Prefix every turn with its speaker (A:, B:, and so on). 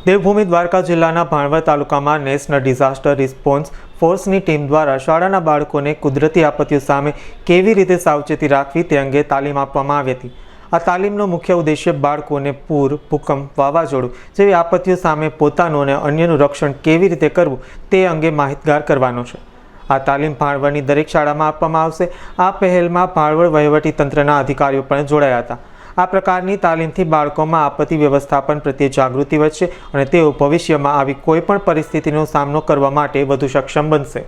A: દેવભૂમિ દ્વારકા જિલ્લાના ભાણવડ તાલુકામાં national disaster response ફોર્સની ટીમ દ્વારા શાળાના બાળકોને કુદરતી આપત્તિઓ સામે કેવી રીતે સાવચેતી રાખવી તે અંગે તાલીમ આપવામાં આવી હતી। આ તાલીમનો મુખ્ય ઉદ્દેશ્ય બાળકોને પૂર, ભૂકંપ, વાવાઝોડું જેવી આપત્તિઓ સામે પોતાનું અને અન્યનું રક્ષણ કેવી રીતે કરવું તે અંગે માહિતગાર કરવાનો છે। આ તાલીમ ભાણવડની દરેક શાળામાં આપવામાં આવશે। આ પહેલમાં ભાણવડ વહીવટી તંત્રના અધિકારીઓ પણ જોડાયા હતા। આ પ્રકારની તાલીમથી બાળકોમાં આપત્તિ વ્યવસ્થાપન પ્રત્યે જાગૃતિ વધશે અને તેઓ ભવિષ્યમાં આવી કોઈ પણ પરિસ્થિતિનો સામનો કરવા માટે વધુ સક્ષમ બનશે।